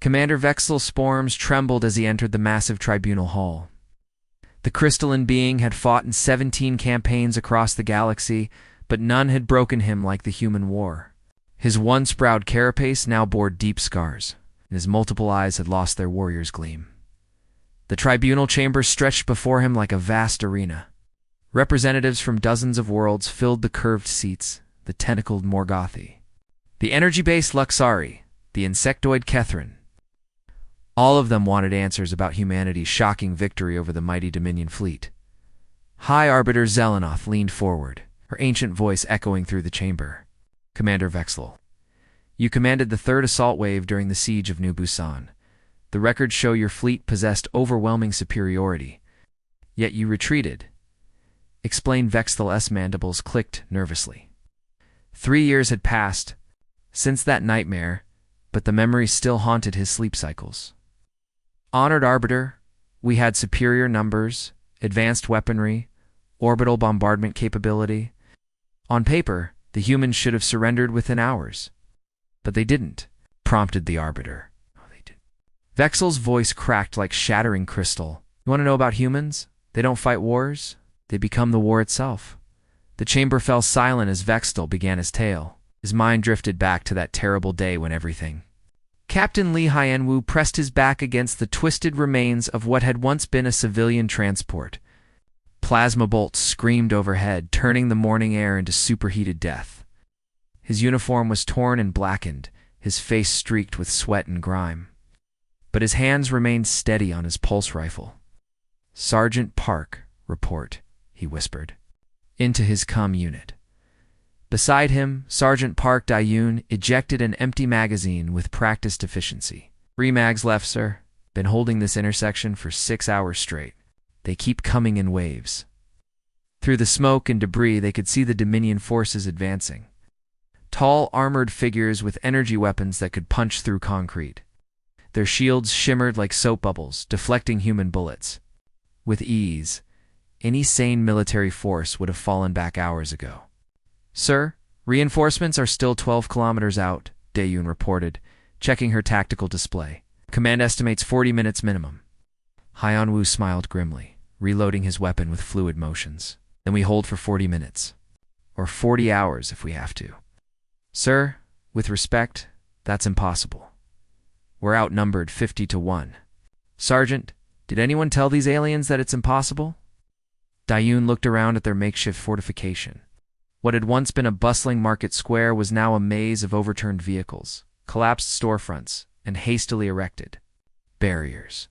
Commander Vexel Sporms trembled as he entered the massive tribunal hall. The crystalline being had fought in 17 campaigns across the galaxy, but none had broken him like the human war. His once proud carapace now bore deep scars, and his multiple eyes had lost their warrior's gleam. The tribunal chamber stretched before him like a vast arena. Representatives from dozens of worlds filled the curved seats, the tentacled Morgothi, the energy-based Luxari, the insectoid Kethrin. All of them wanted answers about humanity's shocking victory over the mighty Dominion fleet. High Arbiter Zelenoth leaned forward, her ancient voice echoing through the chamber. Commander Vexel, you commanded the 3rd assault wave during the siege of New Busan. The records show your fleet possessed overwhelming superiority. Yet you retreated. Explained. Vexel's mandibles clicked nervously. 3 years had passed since that nightmare, but the memory still haunted his sleep cycles. Honored Arbiter, we had superior numbers, advanced weaponry, orbital bombardment capability. On paper, the humans should have surrendered within hours. But they didn't, prompted the Arbiter. Oh, they didn't. Vexel's voice cracked like shattering crystal. You want to know about humans? They don't fight wars. They become the war itself. The chamber fell silent as Vexel began his tale. His mind drifted back to that terrible day when everything. Captain Li Haiyanwu pressed his back against the twisted remains of what had once been a civilian transport. Plasma bolts screamed overhead, turning the morning air into superheated death. His uniform was torn and blackened, his face streaked with sweat and grime. But his hands remained steady on his pulse rifle. "Sergeant Park, report," he whispered. "Into his comm unit." Beside him, Sergeant Park Dayun ejected an empty magazine with practiced efficiency. "3 mags left, sir. Been holding this intersection for 6 hours straight. They keep coming in waves." Through the smoke and debris, they could see the Dominion forces advancing. Tall, armored figures with energy weapons that could punch through concrete. Their shields shimmered like soap bubbles, deflecting human bullets. With ease, any sane military force would have fallen back hours ago. "Sir, reinforcements are still 12 kilometers out," Dayun reported, checking her tactical display. "Command estimates 40 minutes minimum." Haiyanwu smiled grimly, reloading his weapon with fluid motions. "Then we hold for 40 minutes. Or 40 hours if we have to." "Sir, with respect, that's impossible. We're outnumbered 50-1. Sergeant, did anyone tell these aliens that it's impossible?" Dayun looked around at their makeshift fortification. What had once been a bustling market square was now a maze of overturned vehicles, collapsed storefronts, and hastily erected barriers.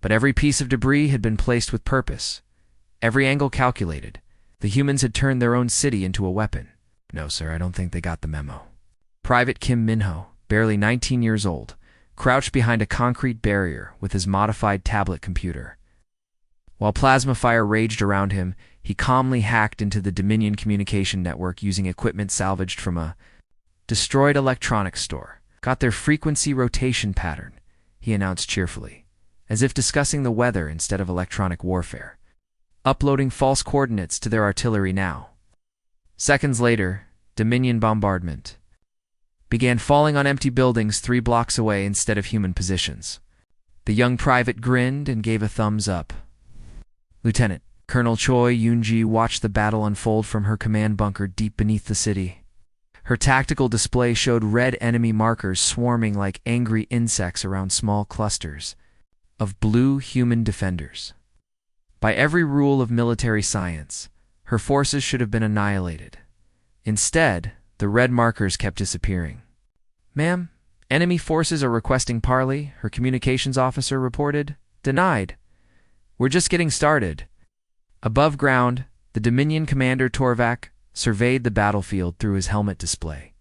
But every piece of debris had been placed with purpose, every angle calculated. The humans had turned their own city into a weapon. "No, sir, I don't think they got the memo." Private Kim Minho, barely 19 years old, crouched behind a concrete barrier with his modified tablet computer. While plasma fire raged around him, he calmly hacked into the Dominion communication network using equipment salvaged from a destroyed electronics store. "Got their frequency rotation pattern," he announced cheerfully, as if discussing the weather instead of electronic warfare. "Uploading false coordinates to their artillery now." Seconds later, Dominion bombardment began falling on empty buildings 3 blocks away instead of human positions. The young private grinned and gave a thumbs up. Lieutenant Colonel Choi Yoonji watched the battle unfold from her command bunker deep beneath the city. Her tactical display showed red enemy markers swarming like angry insects around small clusters of blue human defenders. By every rule of military science, her forces should have been annihilated. Instead, the red markers kept disappearing. "Ma'am, enemy forces are requesting parley," her communications officer reported. "Denied. We're just getting started." Above ground, the Dominion commander Torvak surveyed the battlefield through his helmet display.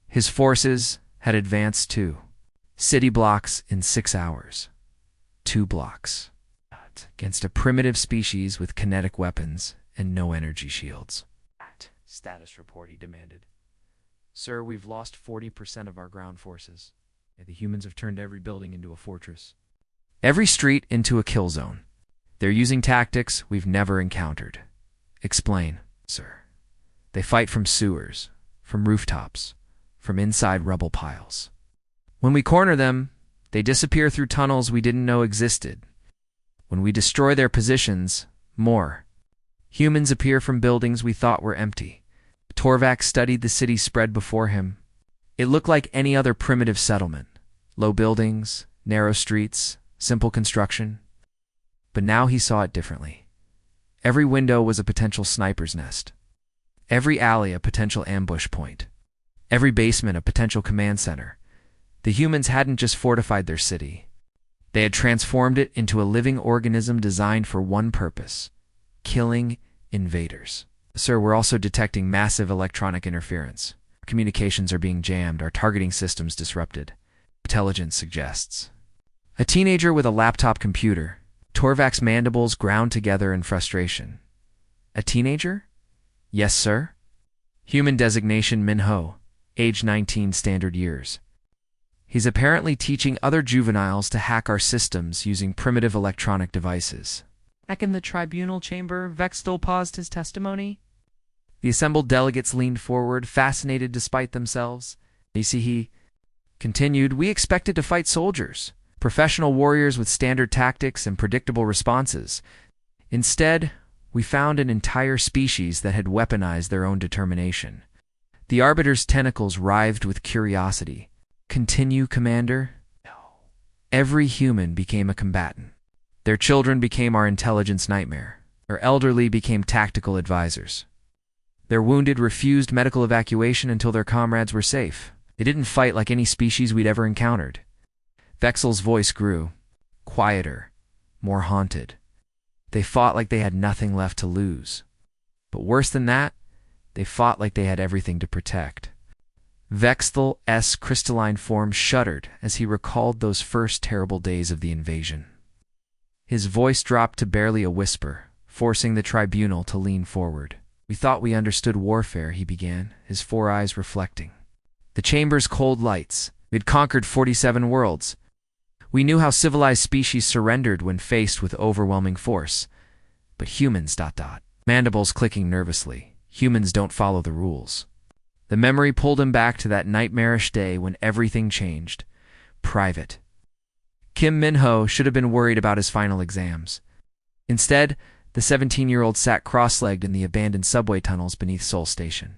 His forces had advanced 2 city blocks in 6 hours. 2 blocks. Against a primitive species with kinetic weapons and no energy shields. "Status report," he demanded. "Sir, we've lost 40% of our ground forces. The humans have turned every building into a fortress. Every street into a kill zone. They're using tactics we've never encountered." "Explain, sir." "They fight from sewers, from rooftops, from inside rubble piles. When we corner them, they disappear through tunnels we didn't know existed. When we destroy their positions, more. Humans appear from buildings we thought were empty. Torvac studied the city spread before him. It looked like any other primitive settlement. Low buildings, narrow streets, simple construction. But now he saw it differently. Every window was a potential sniper's nest. Every alley a potential ambush point. Every basement a potential command center. The humans hadn't just fortified their city. They had transformed it into a living organism designed for one purpose: killing invaders. Sir, we're also detecting massive electronic interference. Communications are being jammed, our targeting systems disrupted. Intelligence suggests. A teenager with a laptop computer. Torvac's mandibles ground together in frustration. A teenager? Yes, sir. Human designation Minho, age 19 standard years. He's apparently teaching other juveniles to hack our systems using primitive electronic devices. Back in the tribunal chamber, Vextel paused his testimony. The assembled delegates leaned forward, fascinated despite themselves. You see, he continued, we expected to fight soldiers, professional warriors with standard tactics and predictable responses. Instead, we found an entire species that had weaponized their own determination. The Arbiter's tentacles writhed with curiosity. Continue, Commander? No. Every human became a combatant. Their children became our intelligence nightmare. Their elderly became tactical advisors. Their wounded refused medical evacuation until their comrades were safe. They didn't fight like any species we'd ever encountered. Vexel's voice grew, quieter, more haunted. They fought like they had nothing left to lose. But worse than that, they fought like they had everything to protect. Vexel's crystalline form shuddered as he recalled those first terrible days of the invasion. His voice dropped to barely a whisper, forcing the tribunal to lean forward. We thought we understood warfare, he began, his 4 eyes reflecting. The chamber's cold lights. We'd conquered 47 worlds. We knew how civilized species surrendered when faced with overwhelming force. But humans, ... Mandibles clicking nervously. Humans don't follow the rules. The memory pulled him back to that nightmarish day when everything changed. Private. Kim Minho should have been worried about his final exams. Instead, the 17-year-old sat cross-legged in the abandoned subway tunnels beneath Seoul Station.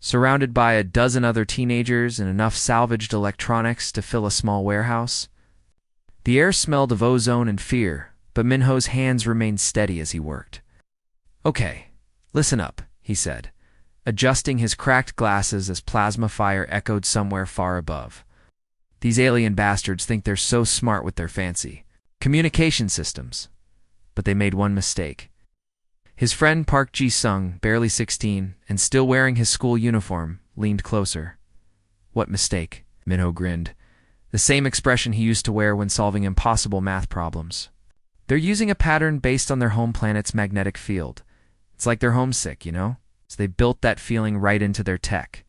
Surrounded by a dozen other teenagers and enough salvaged electronics to fill a small warehouse. The air smelled of ozone and fear, but Minho's hands remained steady as he worked. Okay, listen up, he said, adjusting his cracked glasses as plasma fire echoed somewhere far above. These alien bastards think they're so smart with their fancy communication systems. But they made one mistake. His friend Park Ji-sung, barely 16, and still wearing his school uniform, leaned closer. What mistake? Minho grinned, the same expression he used to wear when solving impossible math problems. They're using a pattern based on their home planet's magnetic field. It's like they're homesick, you know? So they built that feeling right into their tech.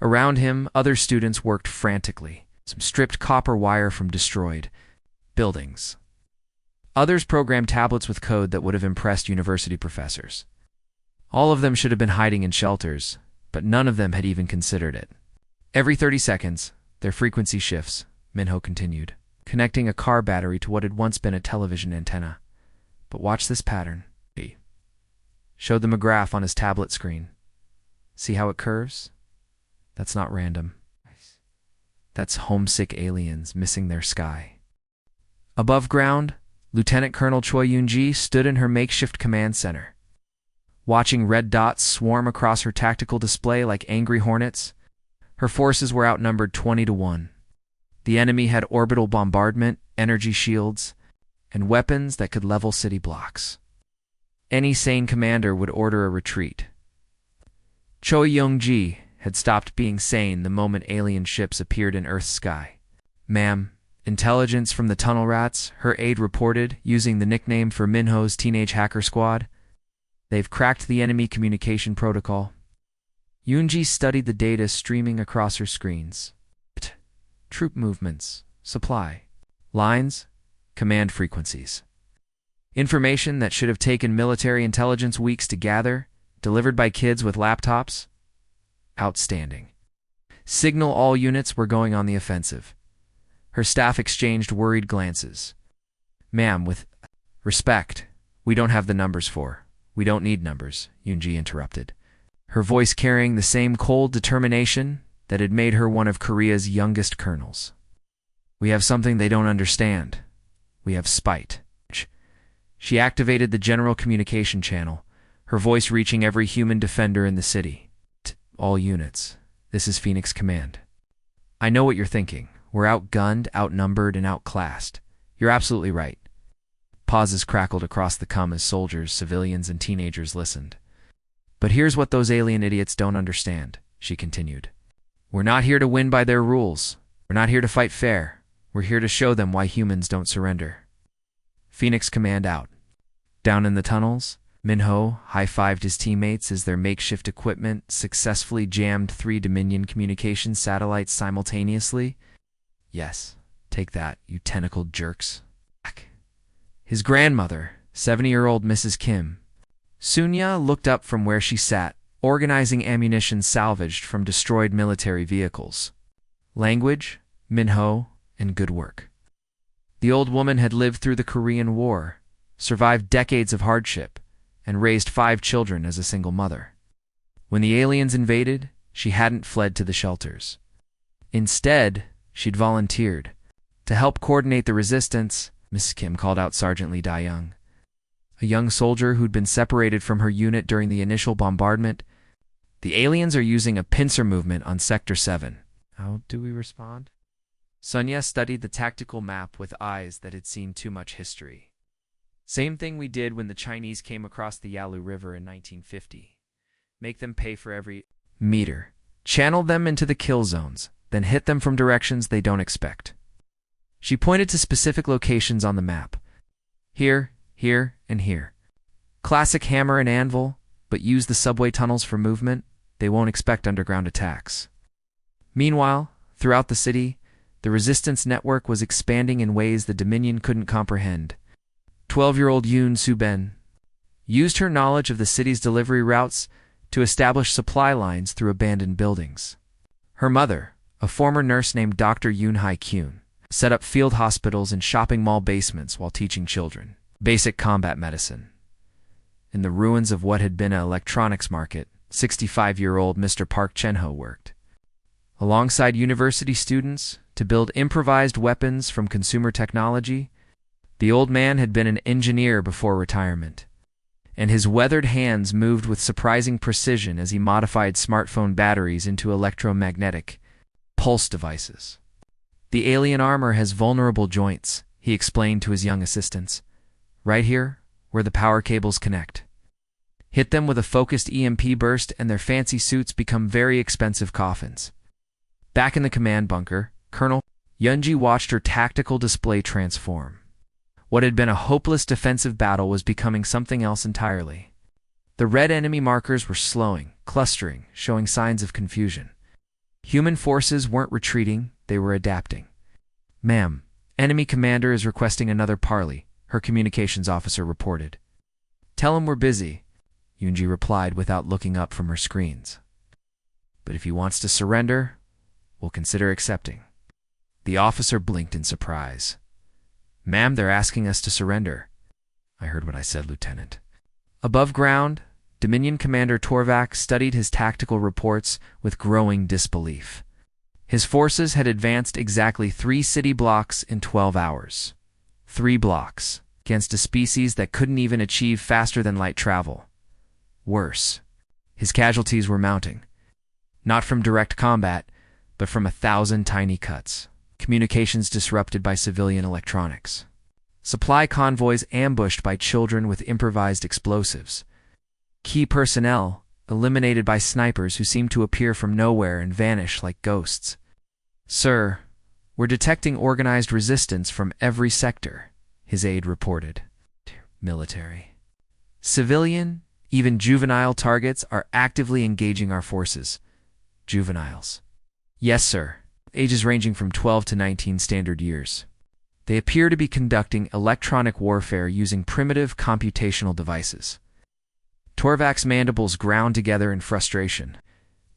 Around him, other students worked frantically. Some stripped copper wire from destroyed buildings. Others programmed tablets with code that would have impressed university professors. All of them should have been hiding in shelters, but none of them had even considered it. Every 30 seconds, their frequency shifts, Minho continued, connecting a car battery to what had once been a television antenna. But watch this pattern. He showed them a graph on his tablet screen. See how it curves? That's not random. That's homesick aliens missing their sky. Above ground, Lieutenant Colonel Choi Yoon-ji stood in her makeshift command center. Watching red dots swarm across her tactical display like angry hornets, her forces were outnumbered 20-1. The enemy had orbital bombardment, energy shields, and weapons that could level city blocks. Any sane commander would order a retreat. Choi Yoon-ji had stopped being sane the moment alien ships appeared in Earth's sky. Ma'am, intelligence from the tunnel rats, her aide reported, using the nickname for Minho's teenage hacker squad. They've cracked the enemy communication protocol. Yoon-ji studied the data streaming across her screens. Troop movements, supply, lines, command frequencies. Information that should have taken military intelligence weeks to gather, delivered by kids with laptops. Outstanding. Signal all units we're going on the offensive. Her staff exchanged worried glances. Ma'am, with respect, we don't have the numbers for. We don't need numbers, Yoonji interrupted, her voice carrying the same cold determination that had made her one of Korea's youngest colonels. We have something they don't understand. We have spite. She activated the general communication channel, her voice reaching every human defender in the city. All units, this is Phoenix Command. I know what you're thinking. We're outgunned, outnumbered, and outclassed. You're absolutely right. Pauses crackled across the comm as soldiers, civilians, and teenagers listened. But here's what those alien idiots don't understand, she continued. We're not here to win by their rules. We're not here to fight fair. We're here to show them why humans don't surrender. Phoenix Command out. Down in the tunnels, Minho high-fived his teammates as their makeshift equipment successfully jammed 3 Dominion communications satellites simultaneously. Yes, take that, you tentacled jerks. His grandmother, 70-year-old Mrs. Kim, Sunya looked up from where she sat, organizing ammunition salvaged from destroyed military vehicles. Language, Minho, and good work. The old woman had lived through the Korean War, survived decades of hardship, and raised 5 children as a single mother. When the aliens invaded, she hadn't fled to the shelters. Instead, she'd volunteered. To help coordinate the resistance, Mrs. Kim called out Sergeant Lee Da-young, a young soldier who'd been separated from her unit during the initial bombardment. The aliens are using a pincer movement on Sector 7. How do we respond? Sunya studied the tactical map with eyes that had seen too much history. Same thing we did when the Chinese came across the Yalu River in 1950. Make them pay for every meter. Channel them into the kill zones, then hit them from directions they don't expect. She pointed to specific locations on the map. Here, here, and here. Classic hammer and anvil, but use the subway tunnels for movement. They won't expect underground attacks. Meanwhile, throughout the city, the resistance network was expanding in ways the Dominion couldn't comprehend. 12-year-old Yoon Soo-ben used her knowledge of the city's delivery routes to establish supply lines through abandoned buildings. Her mother, a former nurse named Dr. Yoon Hae-kyun, set up field hospitals in shopping mall basements while teaching children basic combat medicine. In the ruins of what had been an electronics market, 65-year-old Mr. Park Chen-ho worked alongside university students to build improvised weapons from consumer technology. The old man had been an engineer before retirement, and his weathered hands moved with surprising precision as he modified smartphone batteries into electromagnetic pulse devices. The alien armor has vulnerable joints, he explained to his young assistants. Right here, where the power cables connect. Hit them with a focused EMP burst and their fancy suits become very expensive coffins. Back in the command bunker, Colonel Yoonji watched her tactical display transform. What had been a hopeless defensive battle was becoming something else entirely. The red enemy markers were slowing, clustering, showing signs of confusion. Human forces weren't retreating, they were adapting. Ma'am, enemy commander is requesting another parley, her communications officer reported. Tell him we're busy, Yoonji replied without looking up from her screens. But if he wants to surrender, we'll consider accepting. The officer blinked in surprise. Ma'am, they're asking us to surrender. I heard what I said, Lieutenant. Above ground, Dominion Commander Torvak studied his tactical reports with growing disbelief. His forces had advanced exactly 3 city blocks in 12 hours. 3 blocks, against a species that couldn't even achieve faster-than-light travel. Worse, his casualties were mounting. Not from direct combat, but from 1,000 tiny cuts. Communications disrupted by civilian electronics. Supply convoys ambushed by children with improvised explosives. Key personnel eliminated by snipers who seemed to appear from nowhere and vanish like ghosts. Sir, we're detecting organized resistance from every sector, his aide reported. Military. Civilian, even juvenile targets are actively engaging our forces. Juveniles. Yes, sir. Ages ranging from 12 to 19 standard years. They appear to be conducting electronic warfare using primitive computational devices. Torvak's mandibles ground together in frustration.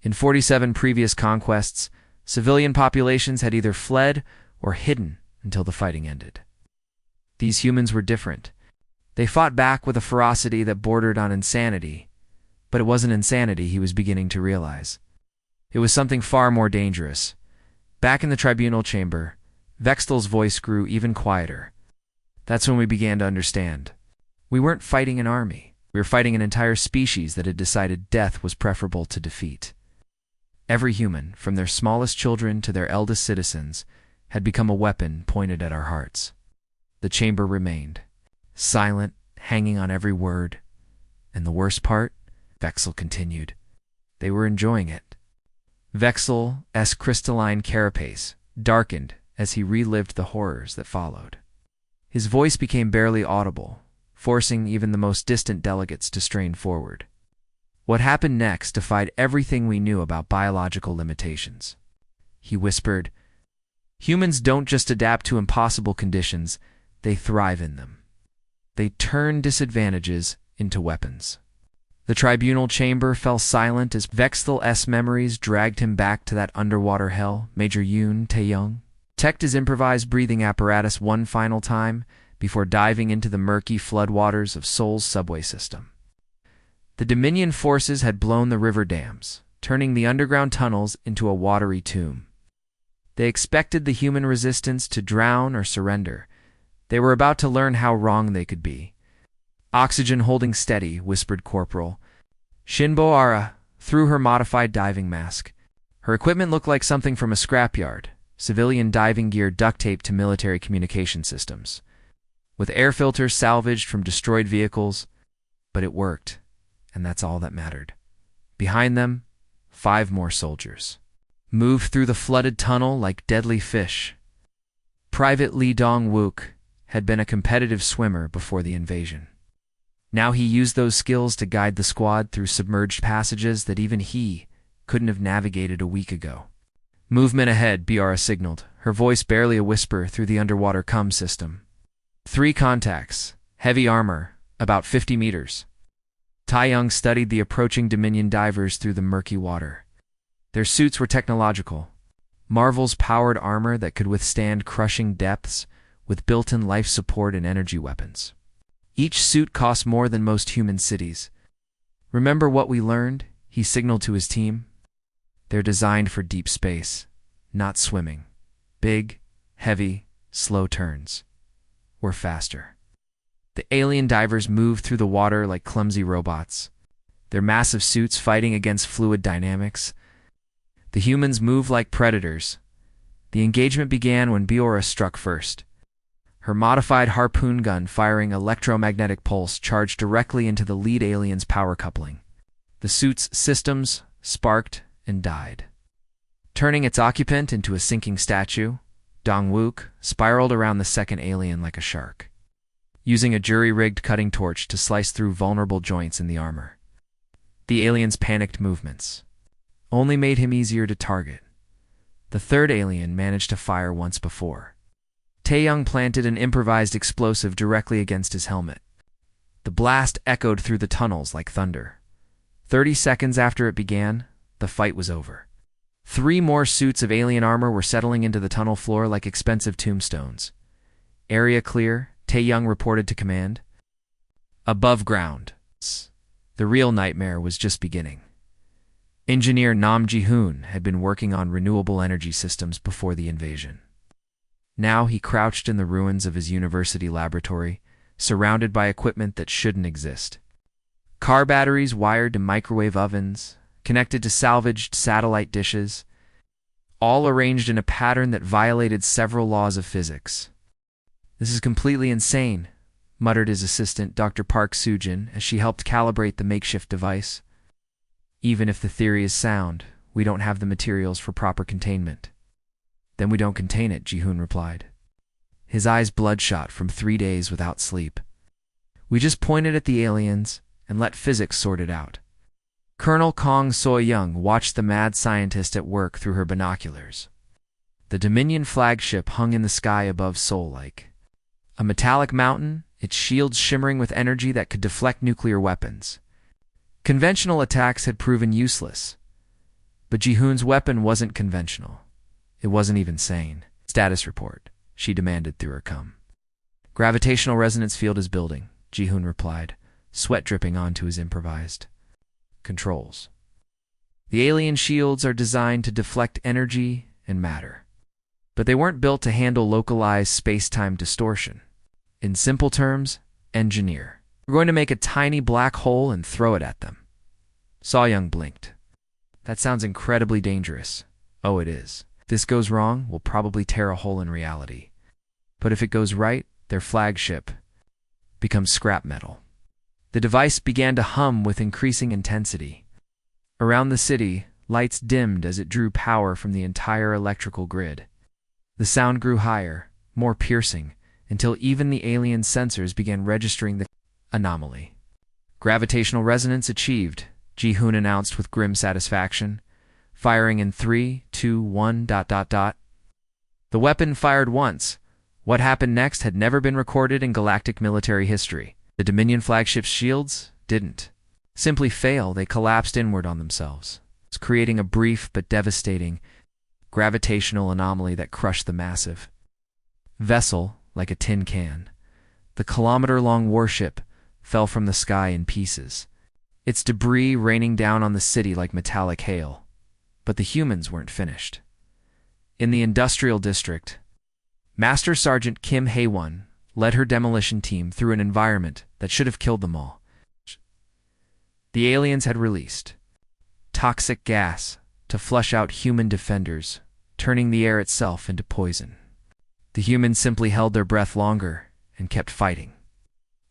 In 47 previous conquests, Civilian populations had either fled or hidden until the fighting ended. These humans were different. They fought back with a ferocity that bordered on insanity, but it wasn't insanity, he was beginning to realize. It was something far more dangerous. Back in the tribunal chamber, Vextel's voice grew even quieter. That's when we began to understand. We weren't fighting an army. We were fighting an entire species that had decided death was preferable to defeat. Every human, from their smallest children to their eldest citizens, had become a weapon pointed at our hearts. The chamber remained, silent, hanging on every word. And the worst part, Vexel continued, they were enjoying it. Vexel's crystalline carapace darkened as he relived the horrors that followed. His voice became barely audible, forcing even the most distant delegates to strain forward. What happened next defied everything we knew about biological limitations. He whispered, "Humans don't just adapt to impossible conditions, they thrive in them. They turn disadvantages into weapons." The tribunal chamber fell silent as Vextel's memories dragged him back to that underwater hell. Major Yoon Tae-young checked his improvised breathing apparatus one final time before diving into the murky floodwaters of Seoul's subway system. The Dominion forces had blown the river dams, turning the underground tunnels into a watery tomb. They expected the human resistance to drown or surrender. They were about to learn how wrong they could be. "Oxygen holding steady," whispered Corporal Shinbo Ara through her modified diving mask. Her equipment looked like something from a scrapyard, civilian diving gear duct taped to military communication systems, with air filters salvaged from destroyed vehicles. But it worked, and that's all that mattered. Behind them, 5 more soldiers moved through the flooded tunnel like deadly fish. Private Lee Dong-wook had been a competitive swimmer before the invasion. Now he used those skills to guide the squad through submerged passages that even he couldn't have navigated a week ago. "Movement ahead," Biara signaled, her voice barely a whisper through the underwater comm system. 3 contacts, heavy armor, about 50 meters. Tae-young studied the approaching Dominion divers through the murky water. Their suits were technological. Marvel's powered armor that could withstand crushing depths with built-in life support and energy weapons. Each suit cost more than most human cities. "Remember what we learned?" he signaled to his team. "They're designed for deep space, not swimming. Big, heavy, slow turns. We're faster." The alien divers moved through the water like clumsy robots, their massive suits fighting against fluid dynamics. The humans moved like predators. The engagement began when Biora struck first. Her modified harpoon gun firing electromagnetic pulse charged directly into the lead alien's power coupling. The suit's systems sparked and died. Turning its occupant into a sinking statue, Dong-wook spiraled around the second alien like a shark, using a jury-rigged cutting torch to slice through vulnerable joints in the armor. The alien's panicked movements only made him easier to target. The third alien managed to fire once before. Tae-young planted an improvised explosive directly against his helmet. The blast echoed through the tunnels like thunder. 30 seconds after it began, the fight was over. 3 more suits of alien armor were settling into the tunnel floor like expensive tombstones. "Area clear," Tae-young reported to command. Above ground, the real nightmare was just beginning. Engineer Nam Ji-hoon had been working on renewable energy systems before the invasion. Now he crouched in the ruins of his university laboratory, surrounded by equipment that shouldn't exist. Car batteries wired to microwave ovens, connected to salvaged satellite dishes, all arranged in a pattern that violated several laws of physics. "This is completely insane," muttered his assistant, Dr. Park Soo-jin, as she helped calibrate the makeshift device. "Even if the theory is sound, we don't have the materials for proper containment." "Then we don't contain it," Ji-hoon replied, his eyes bloodshot from 3 days without sleep. "We just point it at the aliens and let physics sort it out." Colonel Kong So-young watched the mad scientist at work through her binoculars. The Dominion flagship hung in the sky above Seoul like a metallic mountain, its shields shimmering with energy that could deflect nuclear weapons. Conventional attacks had proven useless, but Ji-hoon's weapon wasn't conventional. It wasn't even sane. Status report, she demanded through her cum. Gravitational resonance field is building, Ji-hoon replied, sweat dripping onto his improvised controls. The alien shields are designed to deflect energy and matter, but they weren't built to handle localized space-time distortion. In simple terms, engineer. We're going to make a tiny black hole and throw it at them. Saw-young blinked. That sounds incredibly dangerous. Oh, it is. If this goes wrong, we'll probably tear a hole in reality. But if it goes right, their flagship becomes scrap metal. The device began to hum with increasing intensity. Around the city, lights dimmed as it drew power from the entire electrical grid. The sound grew higher, more piercing, until even the alien sensors began registering the anomaly. Gravitational resonance achieved, Ji-hoon announced with grim satisfaction, firing in 3, 2, 1, ... The weapon fired once. What happened next had never been recorded in galactic military history. The Dominion flagship's shields didn't simply fail, they collapsed inward on themselves, creating a brief but devastating gravitational anomaly that crushed the massive vessel like a tin can. The kilometer-long warship fell from the sky in pieces, its debris raining down on the city like metallic hail. But the humans weren't finished. In the industrial district, Master Sergeant Kim Hae-won led her demolition team through an environment that should have killed them all. The aliens had released toxic gas to flush out human defenders, turning the air itself into poison. The humans simply held their breath longer and kept fighting.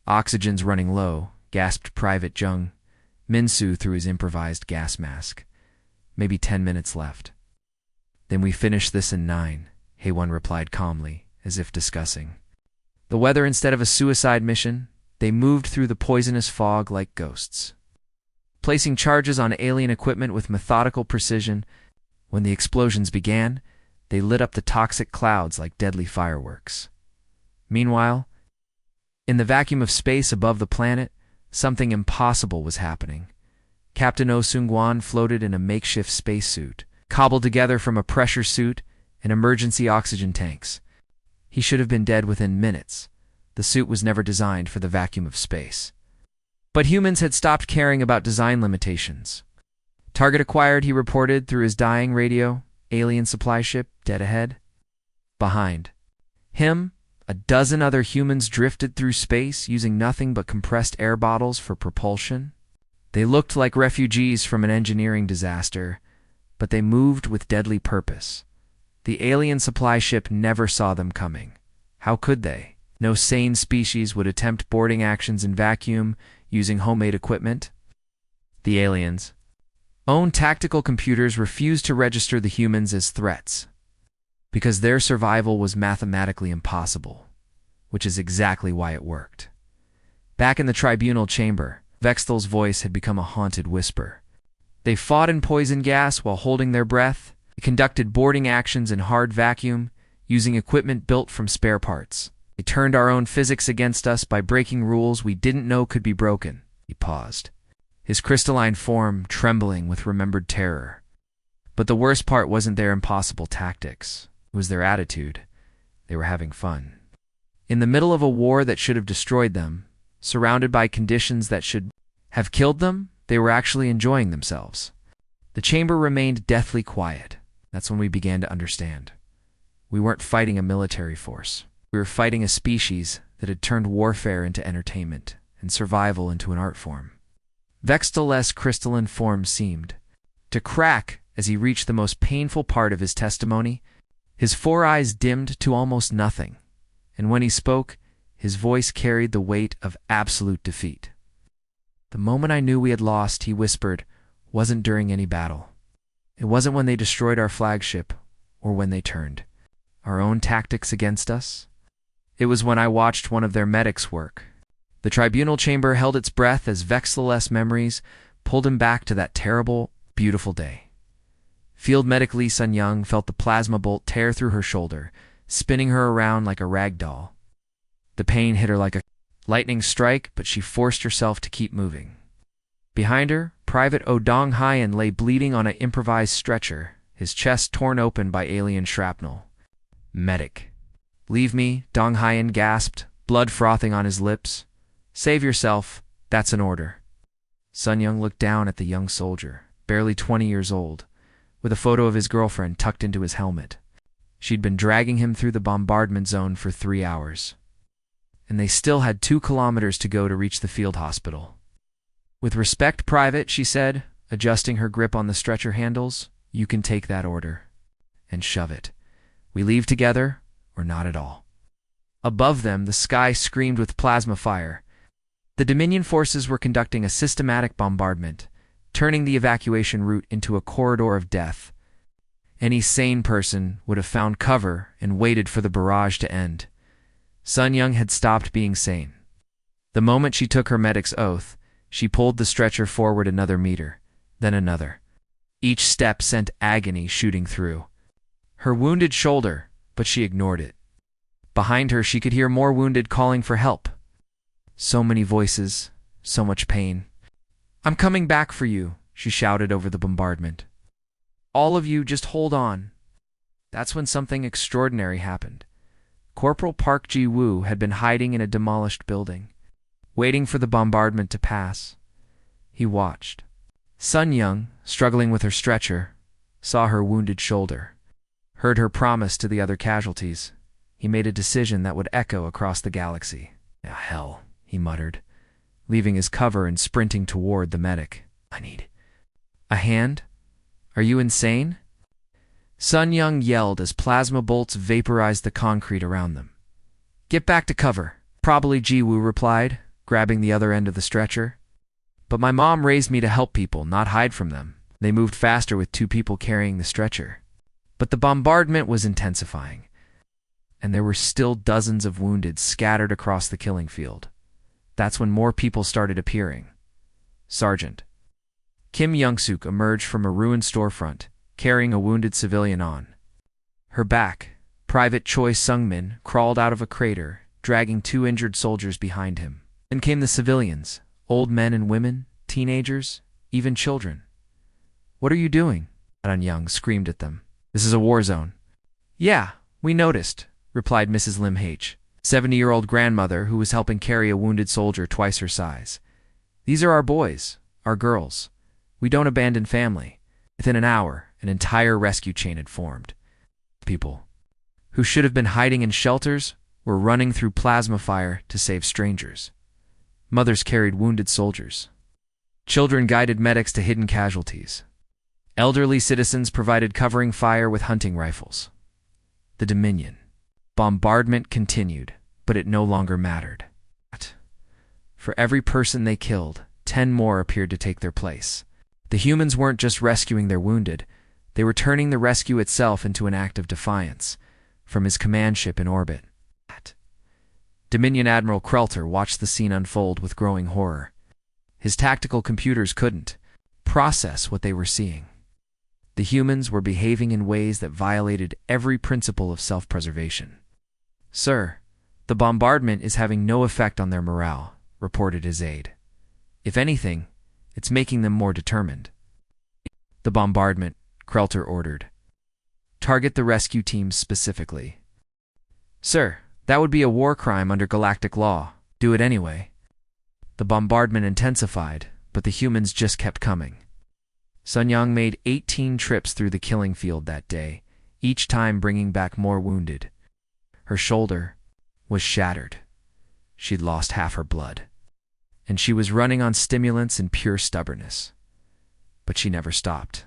Oxygen's running low, gasped Private Jung Min-soo through his improvised gas mask. Maybe 10 minutes left. Then we finish this in 9, Hae-won replied calmly, as if discussing the weather instead of a suicide mission. They moved through the poisonous fog like ghosts, placing charges on alien equipment with methodical precision. When the explosions began, they lit up the toxic clouds like deadly fireworks. Meanwhile, in the vacuum of space above the planet, something impossible was happening. Captain Oh Seung-wan floated in a makeshift spacesuit, cobbled together from a pressure suit and emergency oxygen tanks. He should have been dead within minutes. The suit was never designed for the vacuum of space. But humans had stopped caring about design limitations. Target acquired, he reported through his dying radio. Alien supply ship, dead ahead. Behind him, a dozen other humans drifted through space using nothing but compressed air bottles for propulsion. They looked like refugees from an engineering disaster, but they moved with deadly purpose. The alien supply ship never saw them coming. How could they? No sane species would attempt boarding actions in vacuum using homemade equipment. The aliens' own tactical computers refused to register the humans as threats because their survival was mathematically impossible, which is exactly why it worked. Back in the tribunal chamber, Vextel's voice had become a haunted whisper. They fought in poison gas while holding their breath. They conducted boarding actions in hard vacuum, using equipment built from spare parts. They turned our own physics against us by breaking rules we didn't know could be broken. He paused, his crystalline form trembling with remembered terror. But the worst part wasn't their impossible tactics. It was their attitude. They were having fun. In the middle of a war that should have destroyed them, surrounded by conditions that should have killed them, they were actually enjoying themselves. The chamber remained deathly quiet. That's when we began to understand. We weren't fighting a military force. We were fighting a species that had turned warfare into entertainment and survival into an art form. Vextel's crystalline form seemed to crack as he reached the most painful part of his testimony. His 4 eyes dimmed to almost nothing, and when he spoke, his voice carried the weight of absolute defeat. The moment I knew we had lost, he whispered, wasn't during any battle. It wasn't when they destroyed our flagship or when they turned our own tactics against us. It was when I watched one of their medics work. The tribunal chamber held its breath as Vextel's memories pulled him back to that terrible, beautiful day. Field medic Lee Sun-young felt the plasma bolt tear through her shoulder, spinning her around like a rag doll. The pain hit her like a lightning strike, but she forced herself to keep moving. Behind her, Private Oh Dong-hyeon lay bleeding on an improvised stretcher, his chest torn open by alien shrapnel. "Medic." "Leave me," Dong Hyen gasped, blood frothing on his lips. "Save yourself. That's an order." Sun Young looked down at the young soldier, barely 20 years old, with a photo of his girlfriend tucked into his helmet. She'd been dragging him through the bombardment zone for 3 hours. And they still had 2 kilometers to go to reach the field hospital. "With respect, Private," she said, adjusting her grip on the stretcher handles, "you can take that order. And shove it. We leave together, or not at all." Above them, the sky screamed with plasma fire. The Dominion forces were conducting a systematic bombardment, turning the evacuation route into a corridor of death. Any sane person would have found cover and waited for the barrage to end. Sun Young had stopped being sane. The moment she took her medic's oath, she pulled the stretcher forward another meter, then another. Each step sent agony shooting through her wounded shoulder, but she ignored it. Behind her, she could hear more wounded calling for help. So many voices, so much pain. "I'm coming back for you," she shouted over the bombardment. "All of you, just hold on." That's when something extraordinary happened. Corporal Park Ji-woo had been hiding in a demolished building, waiting for the bombardment to pass. He watched. Sun Young, struggling with her stretcher, saw her wounded shoulder, heard her promise to the other casualties. He made a decision that would echo across the galaxy. "Ah, hell," he muttered, leaving his cover and sprinting toward the medic. "I need a hand? Are you insane?" Sun Young yelled as plasma bolts vaporized the concrete around them. "Get back to cover," probably Ji-woo replied, grabbing the other end of the stretcher. "But my mom raised me to help people, not hide from them." They moved faster with 2 people carrying the stretcher. But the bombardment was intensifying, and there were still dozens of wounded scattered across the killing field. That's when more people started appearing. Sergeant Kim Young-suk emerged from a ruined storefront, carrying a wounded civilian on her back. Private Choi Sung-min crawled out of a crater, dragging 2 injured soldiers behind him. Then came the civilians, old men and women, teenagers, even children. "What are you doing?" An Young screamed at them. "This is a war zone." "Yeah, we noticed," replied Mrs. Lim H., 70-year-old grandmother who was helping carry a wounded soldier twice her size. "These are our boys, our girls. We don't abandon family." Within an hour, an entire rescue chain had formed. People who should have been hiding in shelters were running through plasma fire to save strangers. Mothers carried wounded soldiers. Children guided medics to hidden casualties. Elderly citizens provided covering fire with hunting rifles. The Dominion bombardment continued, but it no longer mattered. For every person they killed, 10 more appeared to take their place. The humans weren't just rescuing their wounded, they were turning the rescue itself into an act of defiance, from his command ship in orbit. Dominion Admiral Krelter watched the scene unfold with growing horror. His tactical computers couldn't process what they were seeing. The humans were behaving in ways that violated every principle of self-preservation. "Sir, the bombardment is having no effect on their morale," reported his aide. "If anything, it's making them more determined." "The bombardment," Krelter ordered. "Target the rescue teams specifically." "Sir, that would be a war crime under galactic law. Do it anyway." The bombardment intensified, but the humans just kept coming. Sun Young made 18 trips through the killing field that day, each time bringing back more wounded. Her shoulder was shattered. She'd lost half her blood, and she was running on stimulants and pure stubbornness. But she never stopped.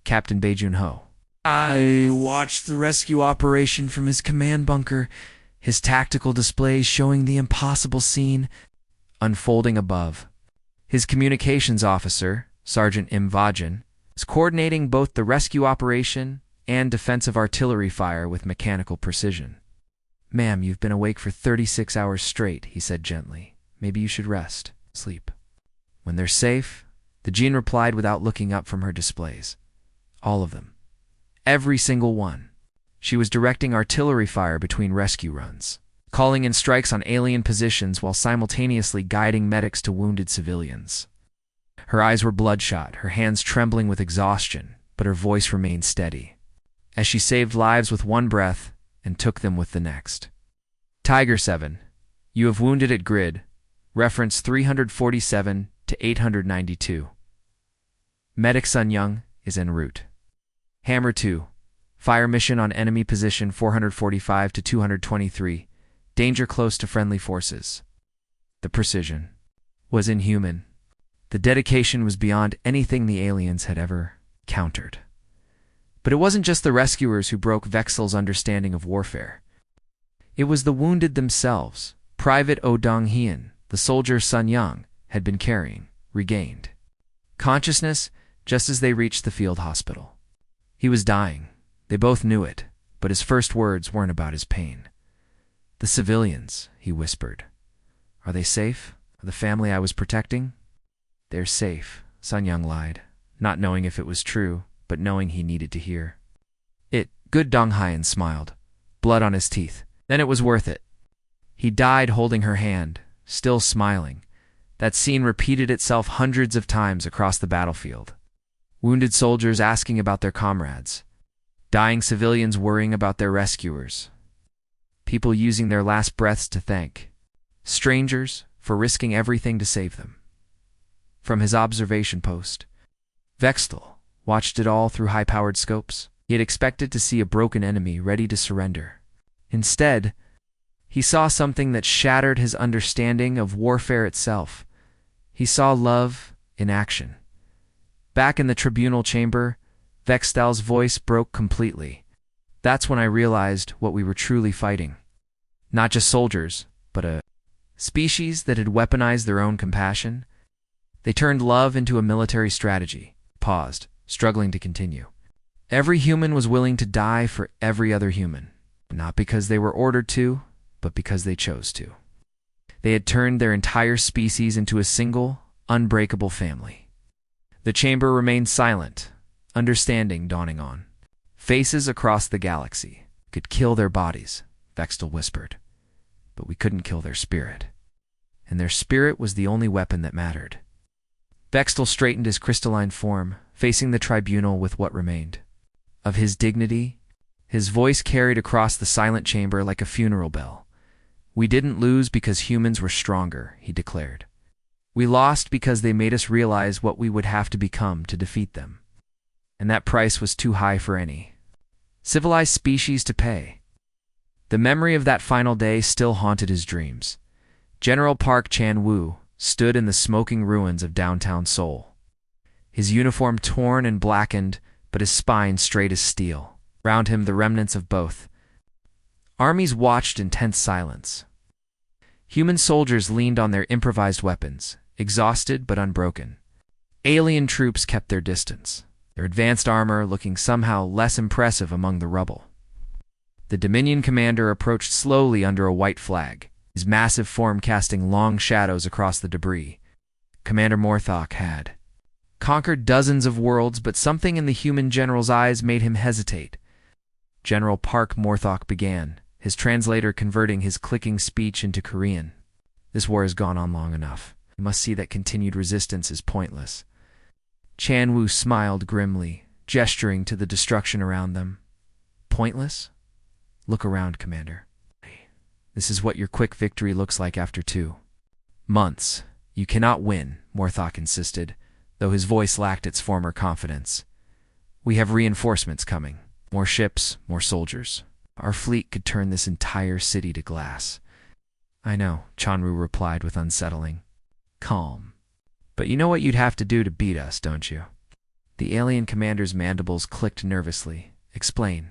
Captain Bae-jun-ho. I watched the rescue operation from his command bunker, his tactical displays showing the impossible scene unfolding above. His communications officer, Sergeant Im Vajan, was coordinating both the rescue operation and defensive artillery fire with mechanical precision. "Ma'am, you've been awake for 36 hours straight," he said gently. "Maybe you should rest, sleep." "When they're safe," the Jean replied without looking up from her displays. "All of them. Every single one." She was directing artillery fire between rescue runs, calling in strikes on alien positions while simultaneously guiding medics to wounded civilians. Her eyes were bloodshot, her hands trembling with exhaustion, but her voice remained steady, as she saved lives with one breath and took them with the next. Tiger 7, you have wounded at grid, reference 347 to 892. Medic Sun Young is en route. Hammer 2, fire mission on enemy position 445 to 223, danger close to friendly forces. The precision was inhuman. The dedication was beyond anything the aliens had ever countered. But it wasn't just the rescuers who broke Vexel's understanding of warfare. It was the wounded themselves. Private Oh Dong-Hien, the soldier Sun Young, had been carrying, regained consciousness just as they reached the field hospital. He was dying. They both knew it, but his first words weren't about his pain. "The civilians," he whispered. "Are they safe? The family I was protecting?" "They're safe," Sun Young lied, not knowing if it was true, but knowing he needed to hear. Good Dong-Hien smiled, blood on his teeth. Then it was worth it. He died holding her hand, still smiling. That scene repeated itself hundreds of times across the battlefield. Wounded soldiers asking about their comrades. Dying civilians worrying about their rescuers. People using their last breaths to thank strangers for risking everything to save them. From his observation post, Vexel watched it all through high-powered scopes. He had expected to see a broken enemy ready to surrender. Instead, he saw something that shattered his understanding of warfare itself. He saw love in action. Back in the tribunal chamber, Vexel's voice broke completely. That's when I realized what we were truly fighting. Not just soldiers, but a species that had weaponized their own compassion. They turned love into a military strategy. Paused, struggling to continue. Every human was willing to die for every other human, not because they were ordered to, but because they chose to. They had turned their entire species into a single, unbreakable family. The chamber remained silent, understanding dawning on. Faces across the galaxy could kill their bodies, Vexel whispered, but we couldn't kill their spirit. And their spirit was the only weapon that mattered. Vexel straightened his crystalline form, facing the tribunal with what remained of his dignity. His voice carried across the silent chamber like a funeral bell. "We didn't lose because humans were stronger," he declared. "We lost because they made us realize what we would have to become to defeat them. And that price was too high for any civilized species to pay." The memory of that final day still haunted his dreams. General Park Chan-woo stood in the smoking ruins of downtown Seoul. His uniform torn and blackened, but his spine straight as steel. Round him the remnants of both. Armies watched in tense silence. Human soldiers leaned on their improvised weapons, exhausted but unbroken. Alien troops kept their distance, their advanced armor looking somehow less impressive among the rubble. The Dominion commander approached slowly under a white flag, his massive form casting long shadows across the debris. Commander Morthok had conquered dozens of worlds, but something in the human general's eyes made him hesitate. General Park Morthok began, his translator converting his clicking speech into Korean. "This war has gone on long enough. You must see that continued resistance is pointless." Chan-woo smiled grimly, gesturing to the destruction around them. "Pointless? Look around, Commander. This is what your quick victory looks like after 2 months. You cannot win," Morthok insisted, though his voice lacked its former confidence. "We have reinforcements coming. More ships, more soldiers. Our fleet could turn this entire city to glass." "I know," Chan-woo replied with unsettling calm. "But you know what you'd have to do to beat us, don't you?" The alien commander's mandibles clicked nervously. "Explain."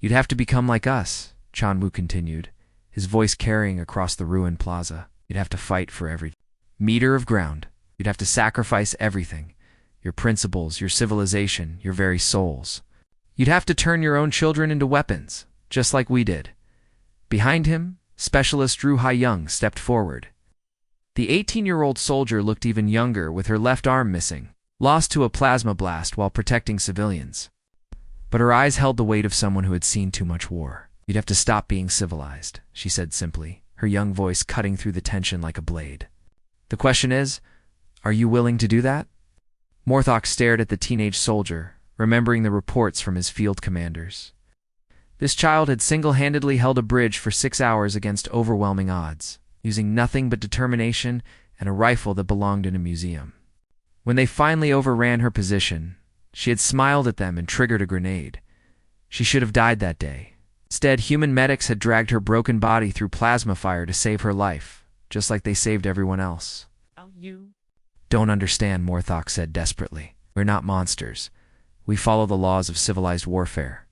"You'd have to become like us," Chan-woo continued, his voice carrying across the ruined plaza. "You'd have to fight for every meter of ground. You'd have to sacrifice everything. Your principles, your civilization, your very souls. You'd have to turn your own children into weapons, just like we did." Behind him, Specialist Drew Ha-young stepped forward. The 18-year-old soldier looked even younger with her left arm missing, lost to a plasma blast while protecting civilians. But her eyes held the weight of someone who had seen too much war. "You'd have to stop being civilized," she said simply, her young voice cutting through the tension like a blade. "The question is, are you willing to do that?" Morthok stared at the teenage soldier, remembering the reports from his field commanders. This child had single-handedly held a bridge for 6 hours against overwhelming odds, using nothing but determination and a rifle that belonged in a museum. When they finally overran her position, she had smiled at them and triggered a grenade. She should have died that day. Instead, human medics had dragged her broken body through plasma fire to save her life, just like they saved everyone else. You Don't understand, Morthok said desperately. We're not monsters. We follow the laws of civilized warfare.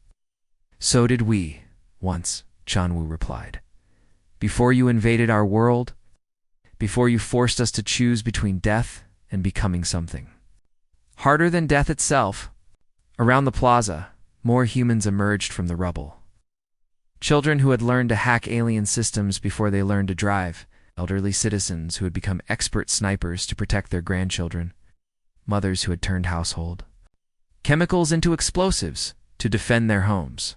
So did we, once, Chanwu replied. Before you invaded our world, before you forced us to choose between death and becoming something. Harder than death itself. Around the plaza, more humans emerged from the rubble. Children who had learned to hack alien systems before they learned to drive, elderly citizens who had become expert snipers to protect their grandchildren, mothers who had turned household chemicals into explosives to defend their homes.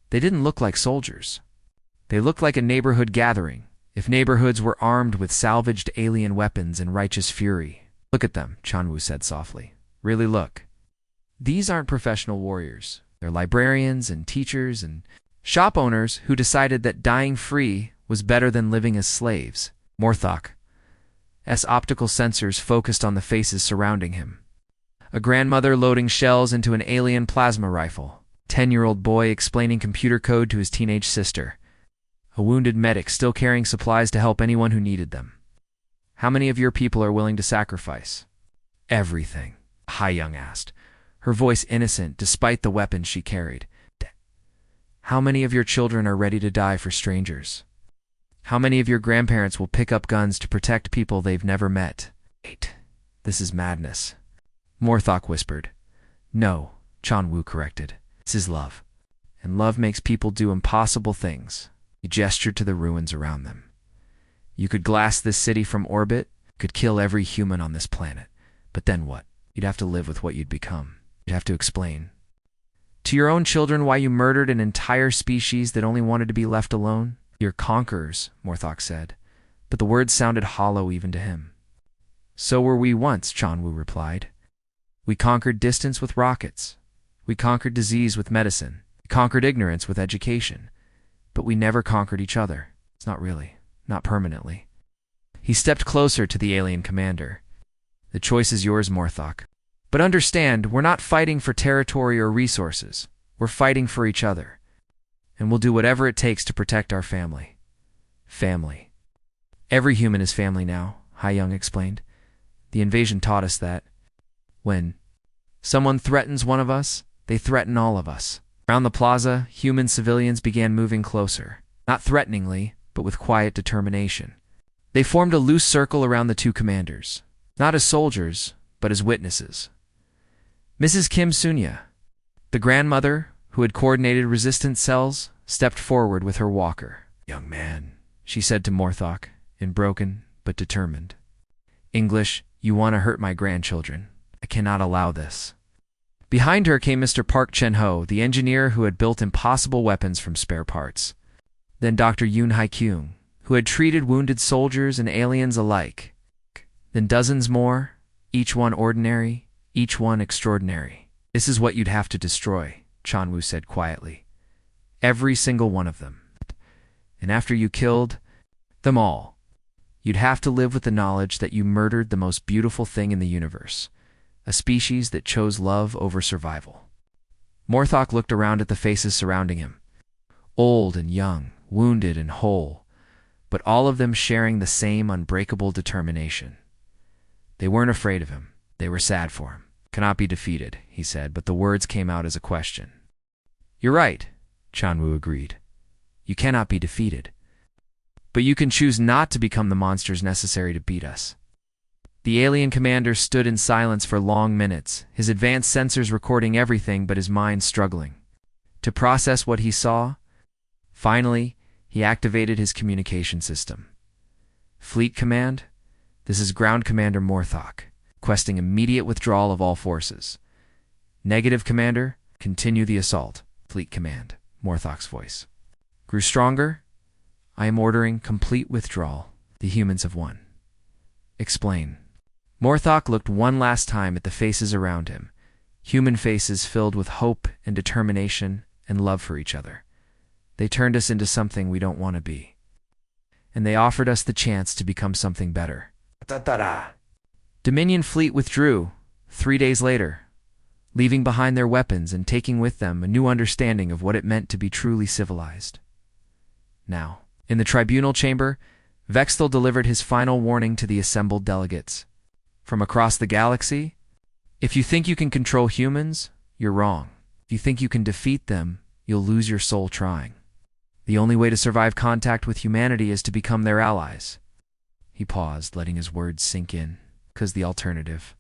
They didn't look like soldiers. They looked like a neighborhood gathering, if neighborhoods were armed with salvaged alien weapons and righteous fury. Look at them, Chanwu said softly. Really look. These aren't professional warriors. They're librarians and teachers and shop owners who decided that dying free was better than living as slaves. Morthok's optical sensors focused on the faces surrounding him. A grandmother loading shells into an alien plasma rifle. 10-year-old boy explaining computer code to his teenage sister. A wounded medic still carrying supplies to help anyone who needed them. How many of your people are willing to sacrifice? Everything, Hai-Young asked, her voice innocent despite the weapons she carried. How many of your children are ready to die for strangers? How many of your grandparents will pick up guns to protect people they've never met? Wait, this is madness. Morthok whispered. No, Chanwu corrected. This is love. And love makes people do impossible things. He gestured to the ruins around them. You could glass this city from orbit, could kill every human on this planet. But then what? You'd have to live with what you'd become. You'd have to explain to your own children why you murdered an entire species that only wanted to be left alone. You're conquerors, Morthok said, but the words sounded hollow even to him. So were we once, Chanwu replied. We conquered distance with rockets. We conquered disease with medicine. We conquered ignorance with education. But we never conquered each other. It's not really. Not permanently. He stepped closer to the alien commander. The choice is yours, Morthok. But understand, we're not fighting for territory or resources. We're fighting for each other. And we'll do whatever it takes to protect our family. Family. Every human is family now, Hai-Young explained. The invasion taught us that. When someone threatens one of us, they threaten all of us. Around the plaza, human civilians began moving closer. Not threateningly, but with quiet determination. They formed a loose circle around the two commanders. Not as soldiers, but as witnesses. Mrs. Kim Sunya, the grandmother who had coordinated resistance cells, stepped forward with her walker. Young man, she said to Morthok, in broken but determined English, you want to hurt my grandchildren. I cannot allow this. Behind her came Mr. Park Chen-ho, the engineer who had built impossible weapons from spare parts. Then Dr. Yoon Hai-kyung, who had treated wounded soldiers and aliens alike. Then dozens more, each one ordinary, each one extraordinary. This is what you'd have to destroy, Chanwu said quietly. Every single one of them. And after you killed them all, you'd have to live with the knowledge that you murdered the most beautiful thing in the universe. A species that chose love over survival. Morthok looked around at the faces surrounding him. Old and young, wounded and whole, but all of them sharing the same unbreakable determination. They weren't afraid of him. They were sad for him. Cannot be defeated, he said, but the words came out as a question. You're right, Chanwu agreed. You cannot be defeated. But you can choose not to become the monsters necessary to beat us. The alien commander stood in silence for long minutes, his advanced sensors recording everything but his mind struggling to process what he saw. Finally, he activated his communication system. Fleet Command, this is Ground Commander Morthok, requesting immediate withdrawal of all forces. Negative, Commander, continue the assault. Fleet Command, Morthok's voice grew stronger. I am ordering complete withdrawal. The humans have won. Explain. Morthok looked one last time at the faces around him. human faces filled with hope and determination and love for each other. They turned us into something we don't want to be. And they offered us the chance to become something better. Ta-ta-da. Dominion fleet withdrew 3 days later, leaving behind their weapons and taking with them a new understanding of what it meant to be truly civilized. Now, in the tribunal chamber, Vexthel delivered his final warning to the assembled delegates. From across the galaxy, if you think you can control humans, you're wrong. If you think you can defeat them, you'll lose your soul trying. The only way to survive contact with humanity is to become their allies. He paused, letting his words sink in, because the alternative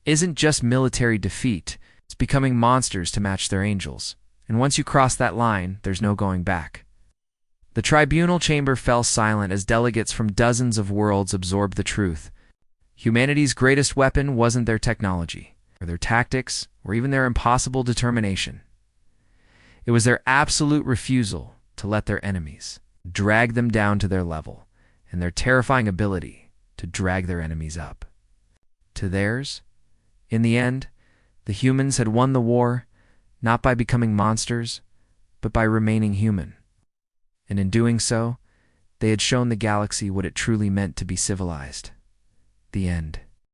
isn't just military defeat, it's becoming monsters to match their angels. And once you cross that line, there's no going back. The tribunal chamber fell silent as delegates from dozens of worlds absorbed the truth. Humanity's greatest weapon wasn't their technology, or their tactics, or even their impossible determination. It was their absolute refusal to let their enemies drag them down to their level, and their terrifying ability to drag their enemies up to theirs. In the end, the humans had won the war, not by becoming monsters, but by remaining human. And in doing so, they had shown the galaxy what it truly meant to be civilized. The end.